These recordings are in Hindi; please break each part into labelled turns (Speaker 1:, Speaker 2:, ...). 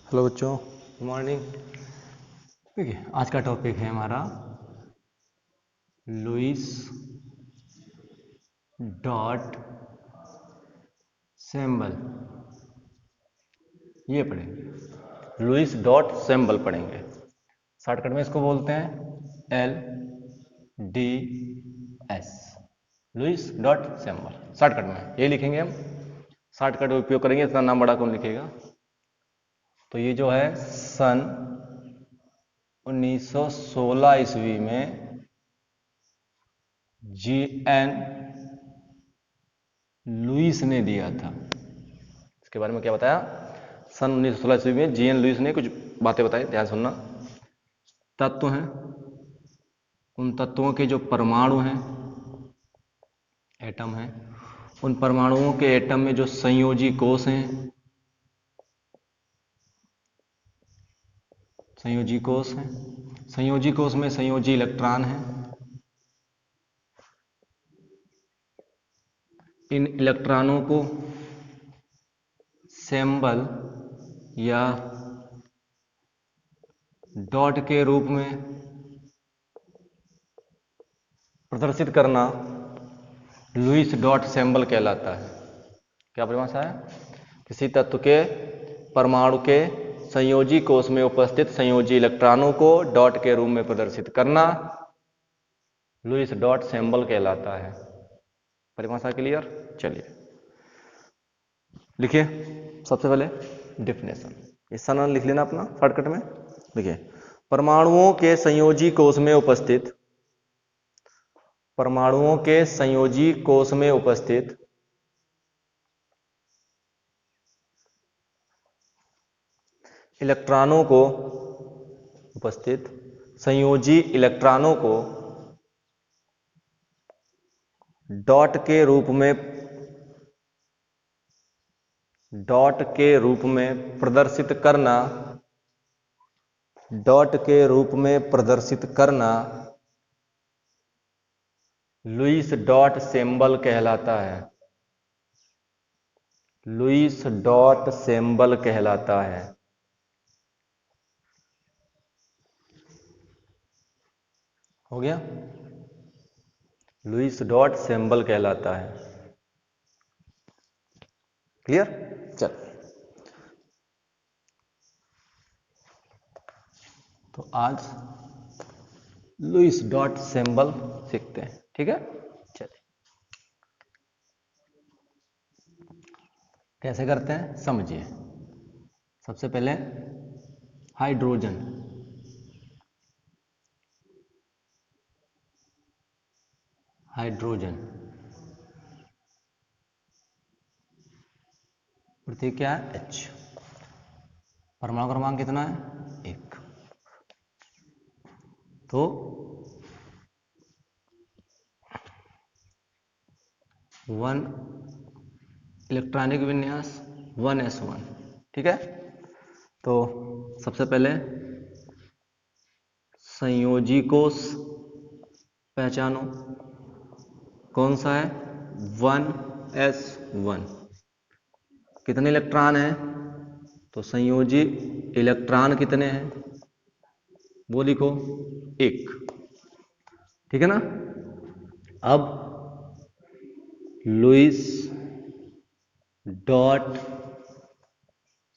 Speaker 1: हेलो बच्चों, गुड मॉर्निंग। देखिए आज का टॉपिक है हमारा लुईस डॉट सिंबल। ये पढ़ेंगे, लुईस डॉट सिंबल पढ़ेंगे। शॉर्टकट में इसको बोलते हैं LDS, Lewis dot symbol. Shortcut में ये लिखेंगे हम, शॉर्टकट का उपयोग करेंगे, इतना नाम बड़ा कौन लिखेगा। तो ये जो है सन 1916 ईस्वी में GN लुईस ने दिया था। इसके बारे में क्या बताया? सन 1916 ईस्वी में GN लुईस ने कुछ बातें बताई, ध्यान सुनना। तत्व हैं, उन तत्वों के जो परमाणु हैं, एटम हैं, उन परमाणुओं के एटम में जो संयोजी कोष हैं, संयोजी कोष हैं, संयोजी कोष में संयोजी इलेक्ट्रॉन हैं। इन इलेक्ट्रॉनों को सिंबल या डॉट के रूप में प्रदर्शित करना लुईस डॉट सिंबल कहलाता है। क्या परिभाषा है? किसी तत्व के परमाणु के संयोजी कोष में उपस्थित संयोजी इलेक्ट्रॉनों को डॉट के रूप में प्रदर्शित करना लुईस डॉट सिंबल कहलाता है। परिभाषा क्लियर? चलिए लिखिए सबसे पहले डेफिनेशन। इस नाम लिख लेना अपना शॉर्टकट में। देखिए, परमाणुओं के संयोजी कोष में उपस्थित, परमाणुओं के संयोजी कोष में उपस्थित इलेक्ट्रॉनों को, उपस्थित संयोजी इलेक्ट्रॉनों को डॉट के रूप में प्रदर्शित करना, डॉट के रूप में प्रदर्शित करना लुईस डॉट सिंबल कहलाता है। लुईस डॉट सिंबल कहलाता है। हो गया? लुईस डॉट सिंबल कहलाता है। क्लियर? चल, तो आज लुईस डॉट सिंबल सीखते हैं। ठीक है, चलिए कैसे करते हैं समझिए। सबसे पहले हाइड्रोजन, हाइड्रोजन प्रतीक क्या है? H। परमाणु क्रमांक कितना है? 1। तो 1 इलेक्ट्रॉनिक विन्यास 1s1। ठीक है, तो सबसे पहले संयोजी कोष पहचानो, कौन सा है? 1s1। कितने इलेक्ट्रॉन हैं? तो संयोजी इलेक्ट्रॉन कितने हैं वो लिखो, 1। ठीक है ना? अब लुईस डॉट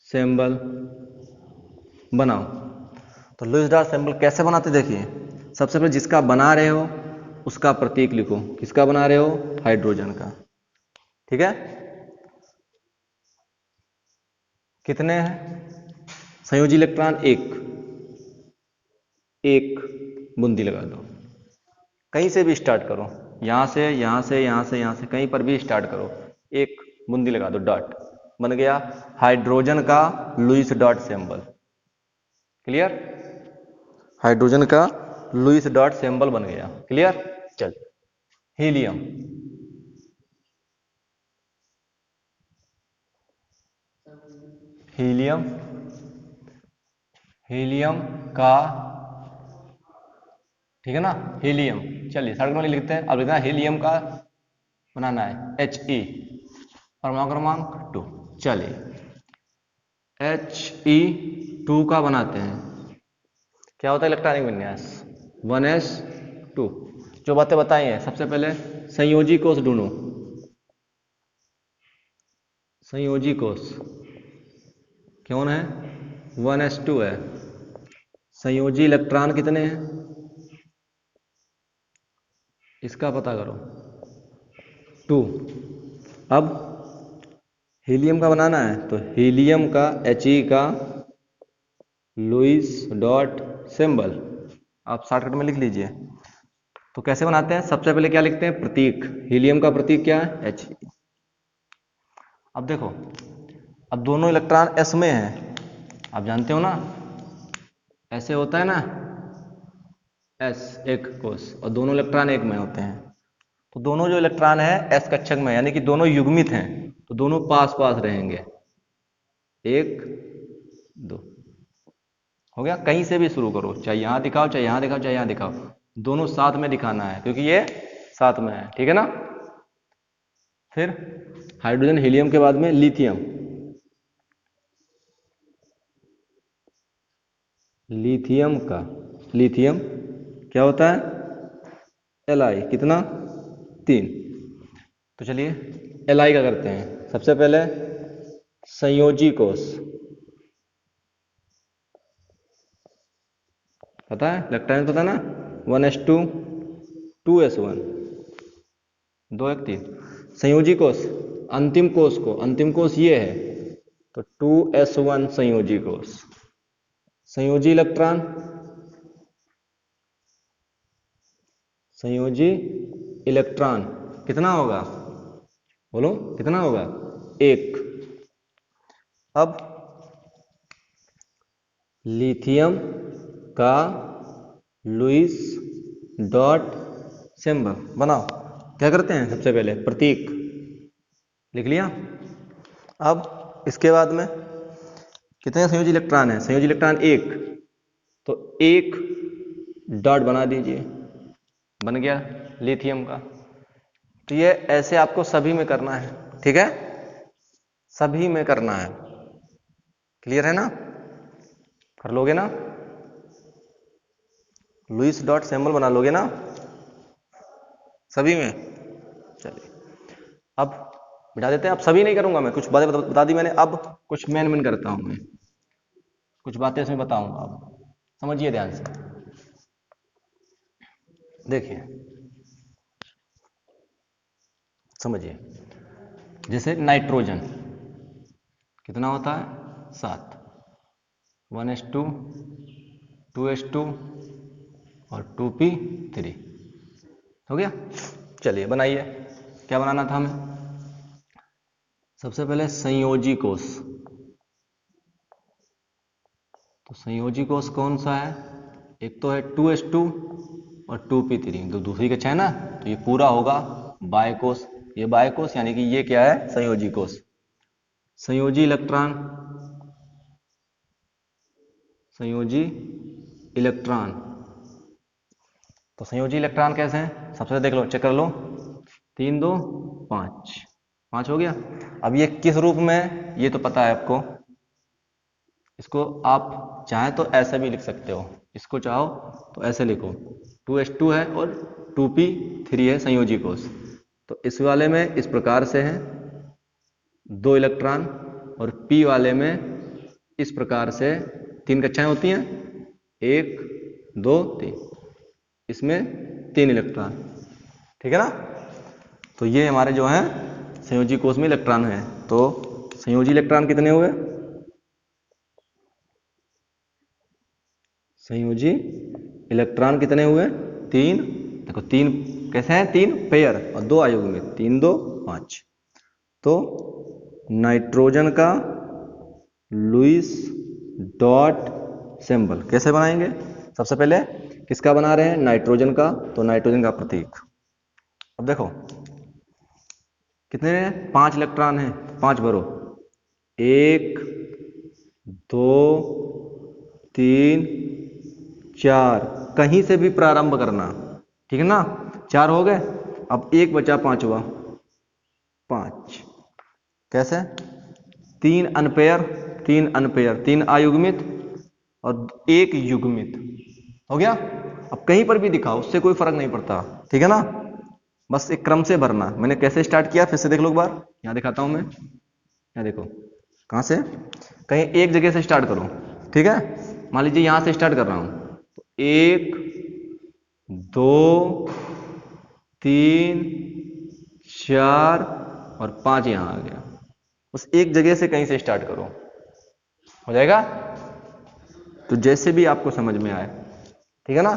Speaker 1: सिंबल बनाओ। तो लुईस डॉट सिंबल कैसे बनाते देखिए। सबसे पहले जिसका बना रहे हो उसका प्रतीक लिखो। किसका बना रहे हो? हाइड्रोजन का। ठीक है, कितने हैं संयोजी इलेक्ट्रॉन? 1 बूंदी लगा दो। कहीं से भी स्टार्ट करो, यहां से, यहां से, यहां से, यहां से, कहीं पर भी स्टार्ट करो, 1 बूंदी लगा दो, डॉट बन गया हाइड्रोजन का Lewis dot symbol. Clear? Hydrogen का लुईस डॉट सिंबल बन गया। क्लियर? चल, हीलियम, हीलियम, हीलियम का, ठीक है ना, हीलियम। चलिए शॉर्टकट में लिखते हैं। अब लिखना हीलियम का बनाना है HE, परमाणु क्रमांक 2। चलिए He2 का बनाते हैं। क्या होता है इलेक्ट्रॉनिक विन्यास? 1s2। जो बातें बताई हैं, सबसे पहले संयोजी कोष ढूंढो। संयोजी कोष कौन है? 1s2 है। संयोजी इलेक्ट्रॉन कितने हैं इसका पता करो, 2। अब हीलियम का बनाना है तो हीलियम का He का लुईस डॉट सिंबल आप शॉर्टकट में लिख लीजिए। तो कैसे बनाते हैं? सबसे पहले क्या लिखते हैं? प्रतीक। हीलियम का प्रतीक क्या है? He। अब देखो, अब दोनों इलेक्ट्रॉन s में हैं, आप जानते हो ना, ऐसे होता है ना s एक कोष, और दोनों इलेक्ट्रॉन एक में होते हैं। तो दोनों जो इलेक्ट्रॉन है s कक्षक में, यानी कि दोनों युग्मित हैं, तो दोनों पास पास रहेंगे। 1 2 हो गया। कहीं से भी शुरू करो, चाहे यहां दिखाओ, चाहे यहां दिखाओ, चाहे यहां दिखाओ, दोनों साथ में दिखाना है क्योंकि ये साथ में है, ठीक है ना। फिर हाइड्रोजन हीलियम के बाद में लिथियम। लिथियम क्या होता है? Li कितना? 3। तो चलिए Li का करते हैं। सबसे पहले संयोजी कोष, पता है इलेक्ट्रॉन पता ना, 1s2 2s1 2 1 3। संयोजी कोष, अंतिम कोष ये है तो 2s1 संयोजी कोष। संयोजी इलेक्ट्रॉन कितना होगा? बोलो कितना होगा? 1। अब लिथियम का लुईस डॉट सिंबल बनाओ। क्या करते हैं? सबसे पहले प्रतीक लिख लिया। अब इसके बाद में कितने संयोजी इलेक्ट्रॉन है? संयोजी इलेक्ट्रॉन 1, तो 1 डॉट बना दीजिए, बन गया लिथियम का। तो ये ऐसे आपको सभी में करना है, ठीक है, सभी में करना है। क्लियर है ना? कर लोगे ना? लुईस डॉट सिंबल बना लोगे ना सभी में? चलिए अब बिठा देते हैं। अब सभी नहीं करूंगा मैं, कुछ बातें बता दी मैंने, अब कुछ मेन करता हूं मैं, कुछ बातें इसमें बताऊंगा। अब समझिए ध्यान से, देखिए समझिए। जैसे नाइट्रोजन कितना होता है? 7। 1s2 2s2 और 2p3 हो गया। चलिए बनाइए, क्या बनाना था हमें? सबसे पहले संयोजी कोष। तो संयोजी कोष कौन सा है? एक तो है 2s2 और 2p3, तो दूसरी कक्षा है ना, तो ये पूरा होगा बाय कोष। ये बाय कोष यानी कि ये क्या है? संयोजी कोष। संयोजी इलेक्ट्रॉन। तो संयोजी इलेक्ट्रॉन कैसे हैं? सबसे देख लो, चेक कर लो। 3 2 5 5 हो गया। अब ये किस रूप में है ये तो पता है आपको, इसको आप चाहे तो ऐसे भी लिख सकते हो, इसको चाहो तो ऐसे लिखो, 2s2 है और 2p3 है संयोजी कोष। तो इस वाले में इस प्रकार से है 2 इलेक्ट्रॉन, और p वाले में इस प्रकार से 3 कक्षाएं होती हैं, 1 2 3, इसमें 3 इलेक्ट्रॉन, ठीक है ना। तो ये हमारे जो है संयोजी कोष में इलेक्ट्रॉन है। तो संयोजी इलेक्ट्रॉन कितने हुए? संयोजी इलेक्ट्रॉन कितने हुए? 3। देखो 3 कैसे हैं? 3 पेयर और 2 अयुग्मित, 3 2 5। तो नाइट्रोजन का लुईस डॉट सिंबल कैसे बनाएंगे? सबसे पहले किसका बना रहे हैं? नाइट्रोजन का, तो नाइट्रोजन का प्रतीक। अब देखो कितने हैं? 5 इलेक्ट्रॉन हैं, 5 भरो, 1 2 3 4, कहीं से भी प्रारंभ करना, ठीक है ना। 4 हो गए, अब 1 बचा 5वां, 5 कैसे? 3 अनपेयर 3 अनपेयर, 3 अयुग्मित और 1 युग्मित। हो गया। अब कहीं पर भी दिखाओ, उससे कोई फर्क नहीं पड़ता, ठीक है ना, बस एक क्रम से भरना। मैंने कैसे स्टार्ट किया फिर से देख लो एक बार, यहां दिखाता हूं मैं। यहां देखो, कहां से, कहीं एक जगह से स्टार्ट करो, ठीक है। मान लीजिए यहां से स्टार्ट कर रहा हूं, तो 1 2 3 4 और 5 यहां आ गया। बस एक जगह से कहीं से स्टार्ट करो, हो जाएगा। तो जैसे भी आपको समझ में आए, ठीक है ना,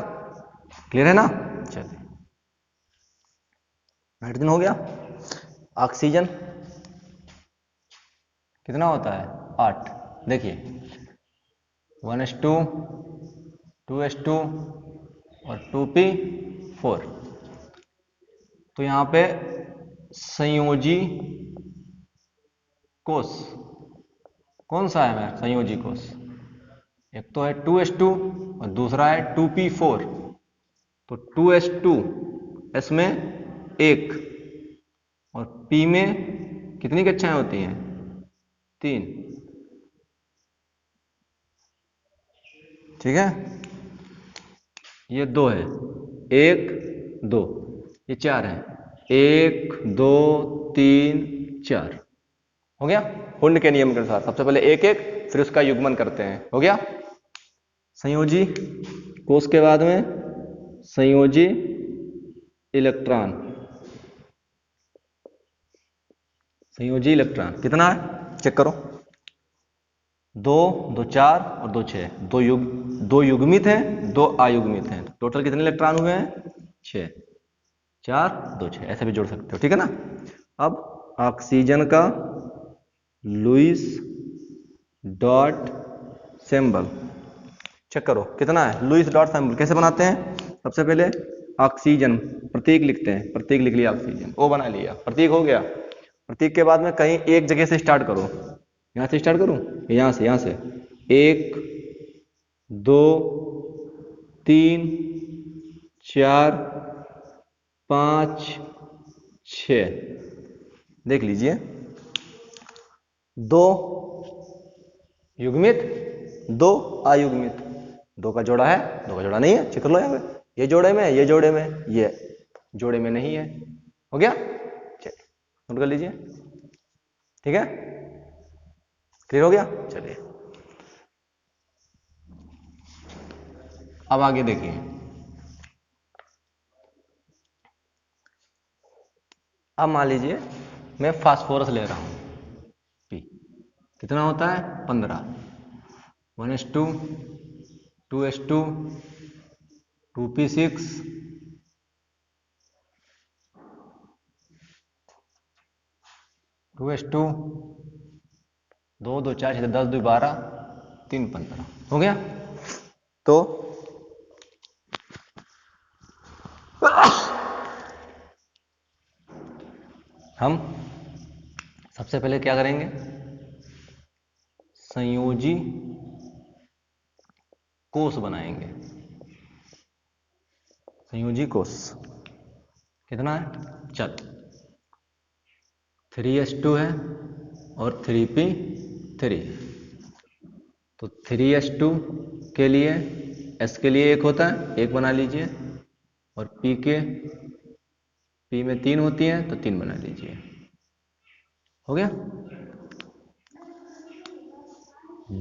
Speaker 1: क्लियर है ना। चलिए, नाइट्रोजन हो गया। ऑक्सीजन कितना होता है, 8। देखिए 1s2 2s2 और 2p4। तो यहां पे संयोजी कोष कौन सा है मेरा संयोजी कोष, एक तो है 2s2 और दूसरा है 2p4। तो 2s2 s में 1 और p में कितनी कक्षाएं होती हैं, 3, ठीक है। ये 2 है, 1 2, ये 4 है, 1 2 3 4। हो गया। हुंड के नियम के अनुसार सबसे पहले 1 1 फिर उसका युग्मन करते हैं, हो गया। संयोजी कोष के बाद में संयोजी इलेक्ट्रॉन, संयोजी इलेक्ट्रॉन कितना है चेक करो, 2 2 4 और 2 6। 2 युग्मित हैं, 2 अयुग्मित हैं। टोटल कितने इलेक्ट्रॉन हुए हैं, 6। 4 2 6 ऐसे भी जोड़ सकते हो, ठीक है ना। अब ऑक्सीजन का लुईस डॉट सिंबल चेक करो कितना है। लुईस डॉट सिंबल कैसे बनाते हैं, सबसे पहले ऑक्सीजन प्रतीक लिखते हैं, प्रतीक लिख लिया ऑक्सीजन, ओ बना लिया, प्रतीक हो गया। प्रतीक के बाद में कहीं एक जगह से स्टार्ट करो, यहां से स्टार्ट करूं, यहां से 1 2 3 4 5 6। देख लीजिए, 2 युग्मित 2 अयुग्मित, 2 का जोड़ा है 2 का जोड़ा नहीं है, चेक कर लो यहाँ पे, ये जोड़े में ये जोड़े में ये जोड़े में नहीं है। हो गया, चलिए नोट कर लीजिए, ठीक है, क्लियर हो गया। चलिए अब आगे देखिए, अब मान लीजिए मैं फास्फोरस ले रहा हूं, पी कितना होता है 15, 1s2 2s2 2p6 2s2 2 2 4 6 10 2 12 3 15। हो गया। तो हम सबसे पहले क्या करेंगे, संयोजी कोष बनाएंगे। संयोजी कोष कितना है, चल 3s2 है और 3p3। तो 3s2 के लिए s के लिए 1 होता है, 1 बना लीजिए, और p में 3 होती है तो 3 बना लीजिए। हो गया,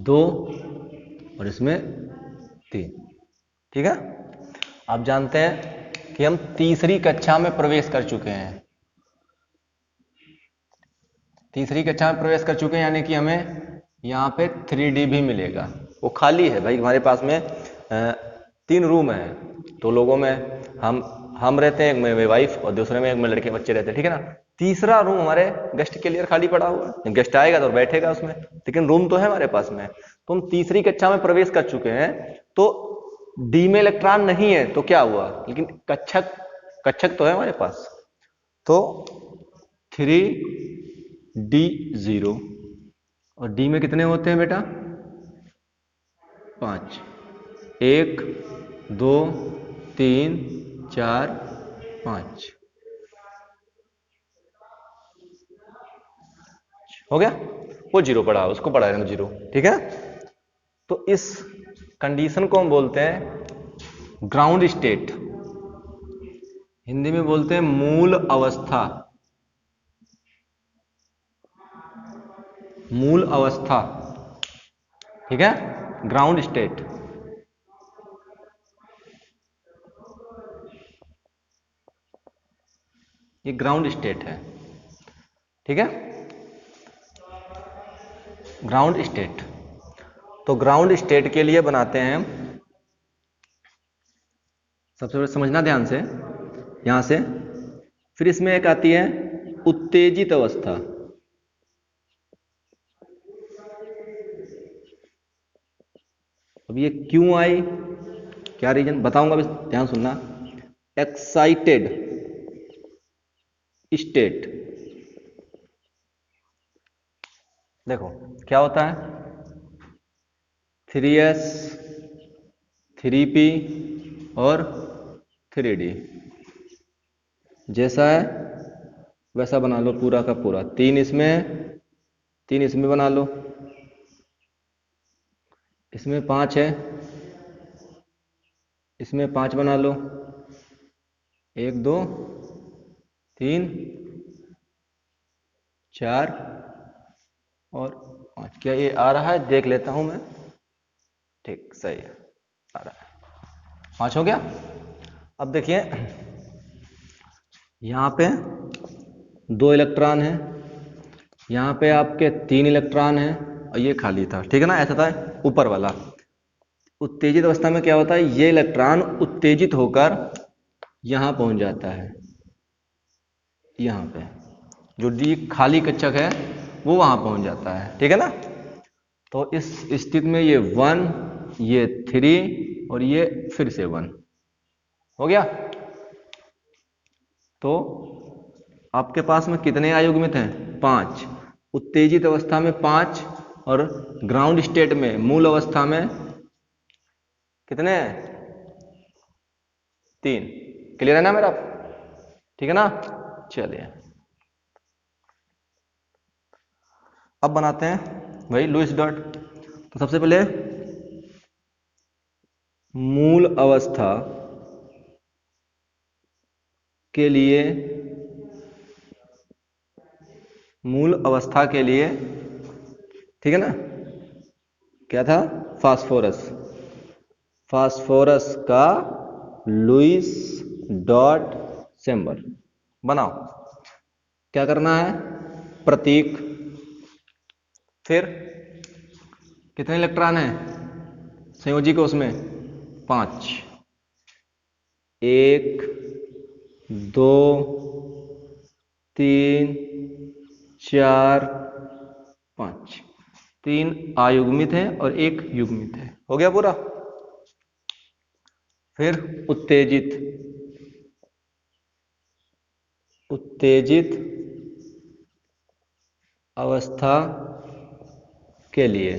Speaker 1: 2 और इसमें 3, ठीक है। आप जानते हैं कि हम तीसरी कक्षा में प्रवेश कर चुके हैं, तीसरी कक्षा में प्रवेश कर चुके हैं, यानी कि हमें यहाँ पे 3D भी मिलेगा। वो खाली है भाई, हमारे पास में 3 रूम है, 2 लोगों में हम रहते हैं, एक में वाइफ और दूसरे में एक में लड़के बच्चे रहते हैं, ठीक है ना। तीसरा रूम हमारे गेस्ट के लिए खाली पड़ा हुआ है, गेस्ट आएगा तो बैठेगा उसमें, लेकिन रूम तो है हमारे पास में। तो हम तीसरी कक्षा में प्रवेश कर चुके हैं, तो डी में इलेक्ट्रॉन नहीं है तो क्या हुआ, लेकिन कक्षक तो है हमारे पास। तो 3d0 और डी में कितने होते हैं बेटा, 5, 1 2 3 4 5। हो गया। वो जीरो पड़ा, उसको पढ़ा रहने दो जीरो, ठीक है। तो इस कंडीशन को हम बोलते हैं ग्राउंड स्टेट, हिंदी में बोलते हैं मूल अवस्था, मूल अवस्था, ठीक है, ग्राउंड स्टेट। ये ग्राउंड स्टेट है, ठीक है, ग्राउंड स्टेट। तो ग्राउंड स्टेट के लिए बनाते हैं हम, सबसे पहले समझना ध्यान से, यहां से फिर इसमें एक आती है उत्तेजित अवस्था। अब ये क्यों आई, क्या रीजन बताऊंगा, अभी ध्यान सुनना। एक्साइटेड स्टेट, देखो क्या होता है, 3s 3p और 3d, जैसा है वैसा बना लो पूरा का पूरा। 3 इसमें है, 3 इसमें बना लो, इसमें 5 है, इसमें 5 बना लो, 1 2 3 4 और 5। क्या ये आ रहा है, देख लेता हूं मैं, ठीक सही है, आ रहा है, 5 हो गया। अब देखिए यहां पे 2 इलेक्ट्रॉन है, यहां पे आपके 3 इलेक्ट्रॉन है और ये खाली था, ठीक है ना, ऐसा था ऊपर वाला। उत्तेजित अवस्था में क्या होता है, ये इलेक्ट्रॉन उत्तेजित होकर यहां पहुंच जाता है, यहां पे जो डी खाली कक्षक है वो वहां पहुंच जाता है, ठीक है ना। तो इस स्थिति में ये 1, ये 3 और ये फिर से 1 हो गया। तो आपके पास में कितने अयुग्मित हैं, 5। उत्तेजित अवस्था में 5 और ग्राउंड स्टेट में मूल अवस्था में कितने हैं, 3। क्लियर है ना मेरा, ठीक है ना। चलिए अब बनाते हैं वही लुईस डॉट। तो सबसे पहले मूल अवस्था के लिए, मूल अवस्था के लिए, ठीक है ना, क्या था, फास्फोरस, फास्फोरस का लुईस डॉट सिंबल बनाओ। क्या करना है, प्रतीक, फिर कितने इलेक्ट्रॉन है संयोजी को, उसमें 5, 1 2 3 4 5, 3 अयुग्मित है और 1 युग्मित है, हो गया पूरा। फिर उत्तेजित, उत्तेजित अवस्था के लिए,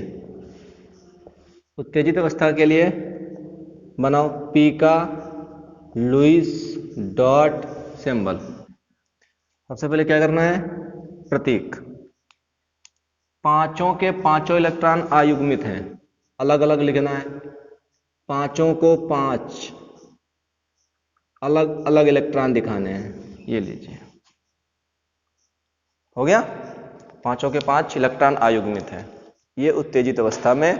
Speaker 1: उत्तेजित अवस्था के लिए बनाओ P का लुईस डॉट सिंबल। सबसे पहले क्या करना है, प्रतीक, पांचों के पांचों इलेक्ट्रॉन अयुग्मित हैं, अलग अलग लिखना है, पांचों को 5 अलग अलग इलेक्ट्रॉन दिखाने हैं, ये लीजिए, हो गया, पांचों के 5 इलेक्ट्रॉन अयुग्मित हैं। ये उत्तेजित अवस्था में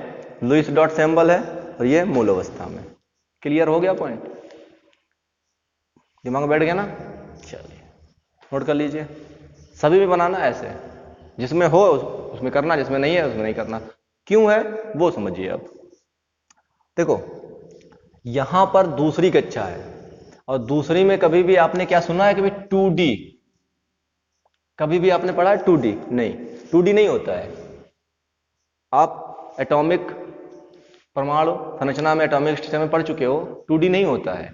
Speaker 1: लुईस डॉट सिंबल है और ये मूल अवस्था में। क्लियर हो गया पॉइंट, दिमाग में बैठ गया ना। चलिए नोट कर लीजिए, सभी में बनाना ऐसे, जिसमें हो उसमें करना, जिसमें नहीं है उसमें नहीं करना। क्यों है वो समझिए। अब देखो यहां पर दूसरी कक्षा है और दूसरी में कभी भी आपने क्या सुना है कि भाई 2D, कभी भी आपने पढ़ा है 2D? नहीं, 2D नहीं होता है। आप एटॉमिक परमाणु संरचना में, एटॉमिक स्ट्रक्चर में पढ़ चुके हो, 2D नहीं होता है।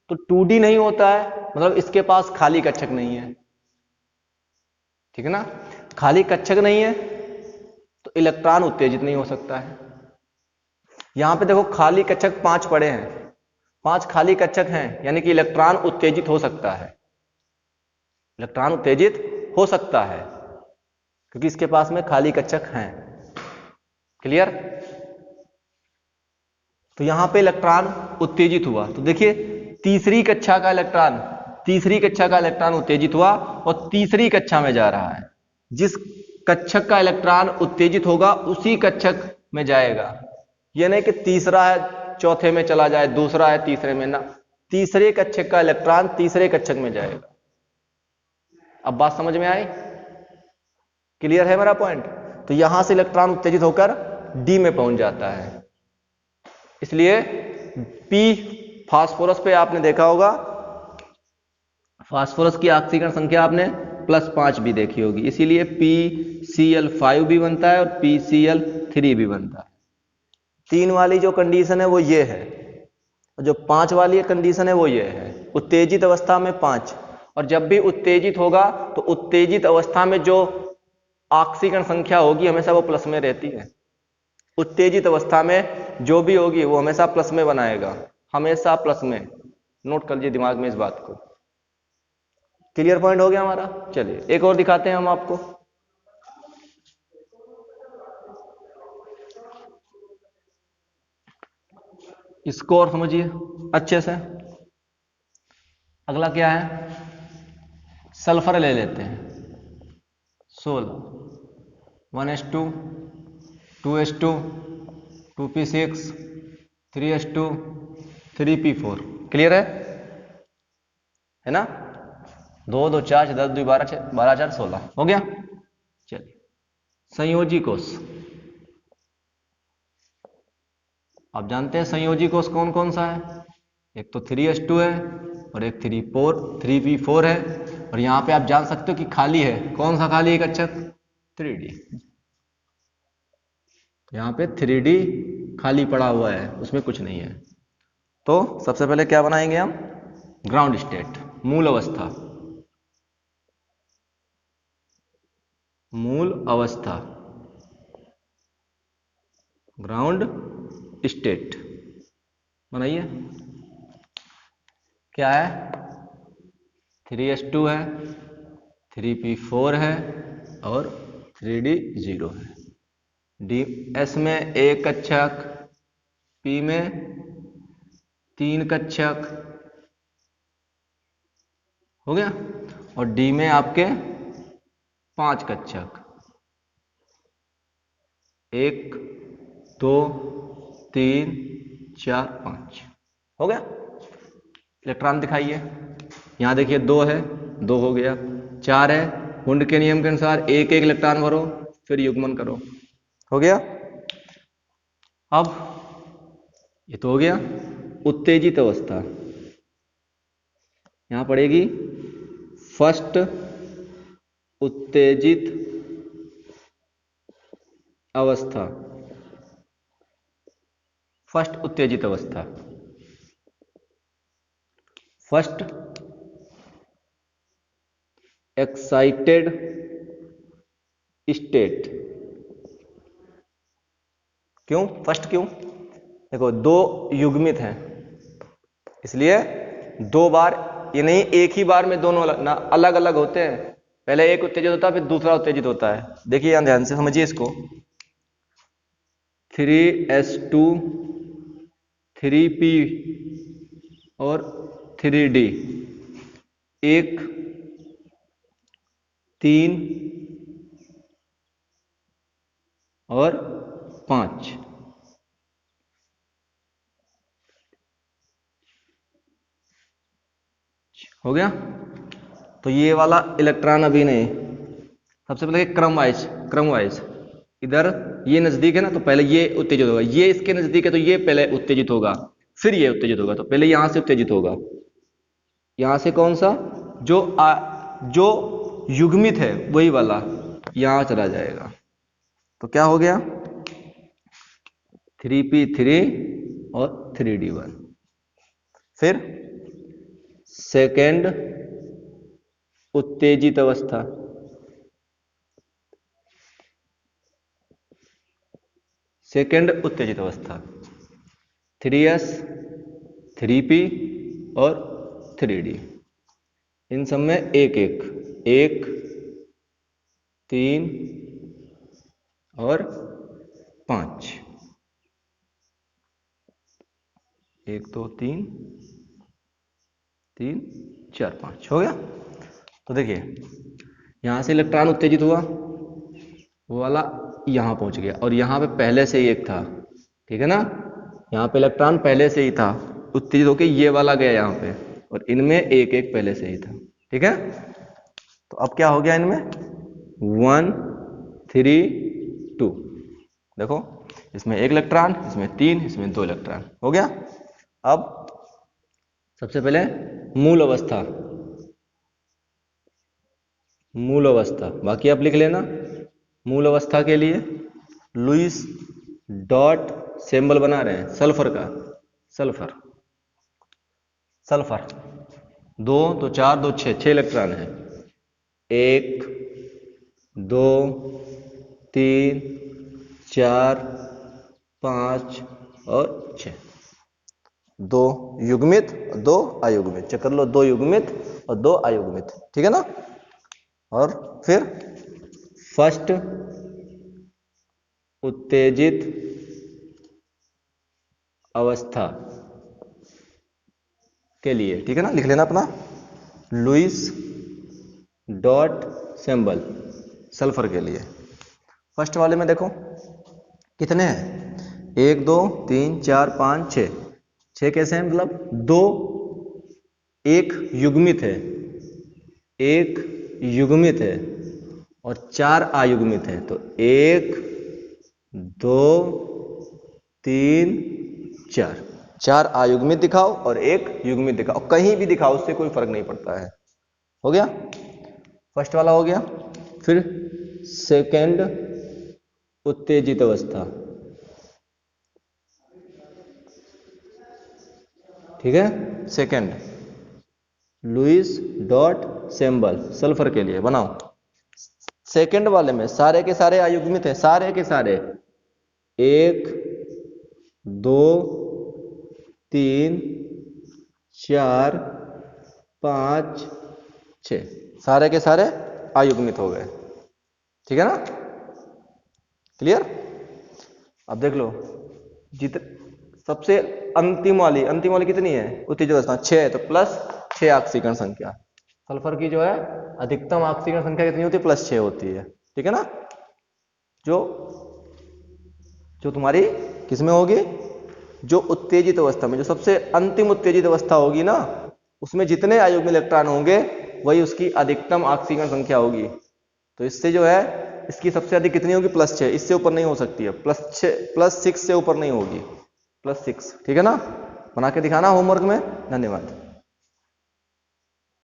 Speaker 1: तो 2D नहीं होता है मतलब इसके पास खाली कक्षक नहीं है, ठीक है ना। खाली कक्षक नहीं है तो इलेक्ट्रॉन उत्तेजित नहीं हो सकता है। यहां पे देखो खाली कक्षक 5 पड़े हैं, 5 खाली कक्षक हैं, यानी कि इलेक्ट्रॉन उत्तेजित हो सकता है, इलेक्ट्रॉन उत्तेजित हो सकता है। क्योंकि इसके पास में खाली कक्षक हैं। क्लियर? तो यहां पे इलेक्ट्रॉन उत्तेजित हुआ, तो देखिए तीसरी कक्षा का इलेक्ट्रॉन उत्तेजित हुआ और तीसरी कक्षा में जा रहा है। जिस कक्षक का इलेक्ट्रॉन उत्तेजित होगा उसी कक्षक में जाएगा। यह नहीं कि तीसरा है चौथे में चला जाए, दूसरा है तीसरे में, ना, तीसरे कक्षक का इलेक्ट्रॉन तीसरे कक्षक में जाएगा। अब बात समझ में आई? क्लियर है मेरा पॉइंट? तो यहां से इलेक्ट्रॉन उत्तेजित होकर डी में पहुंच जाता है। इसलिए पी फास्फोरस पे आपने देखा होगा, फास्फोरस की ऑक्सीकरण संख्या आपने +5 भी देखी होगी, इसीलिए PCl5 भी बनता है और PCl3 भी बनता है। 3 वाली जो कंडीशन है वो ये है, और जो 5 वाली कंडीशन है वो ये है, उत्तेजित अवस्था में 5। और जब भी उत्तेजित होगा तो उत्तेजित अवस्था में जो ऑक्सीकरण संख्या होगी हमेशा वो प्लस में रहती है। उत्तेजित अवस्था में जो भी होगी वो हमेशा प्लस में बनाएगा, हमेशा प्लस में। नोट कर लीजिए दिमाग में इस बात को। क्लियर पॉइंट हो गया हमारा? चलिए एक और दिखाते हैं हम आपको। इसको और समझिए अच्छे से। अगला क्या है? सल्फर ले लेते हैं। 16 1s2 2s2 2p6 3s2 3p4। Clear है ना? 2 2 4 10 2 12 12 4 16 हो गया। चलिए संयोजी कोष। आप जानते हैं संयोजी कोष कौन कौन सा है? एक तो 3s2 है और एक 3p4 है। और यहां पे आप जान सकते हो कि खाली है। कौन सा खाली है कक्षक? 3d। यहां पे 3d खाली पड़ा हुआ है, उसमें कुछ नहीं है। तो सबसे पहले क्या बनाएंगे हम? ग्राउंड स्टेट, मूल अवस्था। मूल अवस्था, ग्राउंड स्टेट बनाइए। क्या है? 3s2 है, 3p4 है और 3d 0 है। S में एक कक्षक, P में 3 कक्षक हो गया, और D में आपके 5 कक्षक, 1 2 3 4 5 हो गया। इलेक्ट्रॉन दिखाइए। यहां देखिए 2 है, 2 हो गया। 4 है, हुंड के नियम के अनुसार एक एक इलेक्ट्रॉन भरो, फिर युग्मन करो, हो गया। अब ये तो हो गया। उत्तेजित अवस्था यहां पड़ेगी फर्स्ट उत्तेजित अवस्था। फर्स्ट उत्तेजित अवस्था, फर्स्ट एक्साइटेड स्टेट। क्यों फर्स्ट? क्यों? देखो 2 युग्मित हैं, इसलिए 2 बार, ये नहीं एक ही बार में दोनों अलग अलग होते हैं। पहले एक उत्तेजित होता है फिर दूसरा उत्तेजित होता है। देखिए यहां ध्यान से समझिए इसको। 3s2 3p और 3d, 1 3 और 5 हो गया। तो ये वाला इलेक्ट्रॉन अभी नहीं। सबसे पहले क्रम वाइज इधर ये नजदीक है ना, तो पहले ये उत्तेजित होगा। ये इसके नजदीक है तो ये पहले उत्तेजित होगा, फिर ये उत्तेजित होगा। तो पहले यहां से उत्तेजित होगा। यहां से कौन सा? जो युग्मित है वही वाला यहां चला जाएगा। तो क्या हो गया? 3p3 और 3d1। फिर सेकेंड उत्तेजित अवस्था, सेकेंड उत्तेजित अवस्था 3s 3p और 3d। इन सब में 1 1 1 3 और 5, 1 2 3 3 4 5 हो गया। तो देखिए यहां से इलेक्ट्रॉन उत्तेजित हुआ, वो वाला यहां पहुंच गया, और यहां पे पहले से ही एक था, ठीक है ना, यहाँ पे इलेक्ट्रॉन पहले से ही था, उत्तेजित होके ये वाला गया यहाँ पे, और इनमें एक एक पहले से ही था, ठीक है। तो अब क्या हो गया इनमें 1 3 2, देखो इसमें एक इलेक्ट्रॉन, इसमें 3, इसमें 2 इलेक्ट्रॉन हो गया। अब सबसे पहले मूल अवस्था, मूल अवस्था बाकी आप लिख लेना। मूल अवस्था के लिए लुईस डॉट सिंबल बना रहे हैं सल्फर का, सल्फर, सल्फर 2 तो 4 2 6 इलेक्ट्रॉन है, 1 2 3 4 5 और 6, 2 युग्मित 2 अयुग्मित, चेक कर लो, 2 युग्मित और 2 अयुग्मित, ठीक है ना। और फिर फर्स्ट उत्तेजित अवस्था के लिए, ठीक है ना, लिख लेना अपना लुईस डॉट सिंबल सल्फर के लिए। फर्स्ट वाले में देखो कितने हैं, 1 2 3 4 5 6, 6 कैसे हैं, मतलब 2 एक युग्मित है, एक युग्मित है और 4 अयुग्मित है। तो 1 2 3 4, 4 अयुग्मित दिखाओ और 1 युग्मित दिखाओ, कहीं भी दिखाओ उससे कोई फर्क नहीं पड़ता है। हो गया, फर्स्ट वाला हो गया। फिर सेकेंड उत्तेजित अवस्था, ठीक है, second Lewis dot symbol sulphur के लिए बनाओ। सेकेंड वाले में सारे के सारे अयुग्मित हैं, सारे के सारे, 1 2 3 4 5 6, सारे के सारे अयुग्मित हो गए, ठीक है ना, क्लियर। अब देख लो सबसे अंतिम वाली कितनी है उत्तेजित अवस्था, 6, तो प्लस 6 ऑक्सीकरण संख्या, सल्फर की जो है अधिकतम ऑक्सीकरण संख्या कितनी होती है, +6 होती है, ठीक है ना। जो तुम्हारी किसमें होगी, जो उत्तेजित अवस्था में, जो सबसे अंतिम उत्तेजित अवस्था होगी ना, उसमें जितने अयुग्मित इलेक्ट्रॉन होंगे वही उसकी अधिकतम ऑक्सीकरण संख्या होगी। तो इससे जो है इसकी सबसे अधिक कितनी होगी, +6, इससे ऊपर नहीं हो सकती है, +6 से ऊपर नहीं होगी, +6, ठीक है ना। बना के दिखाना होमवर्क में। धन्यवाद।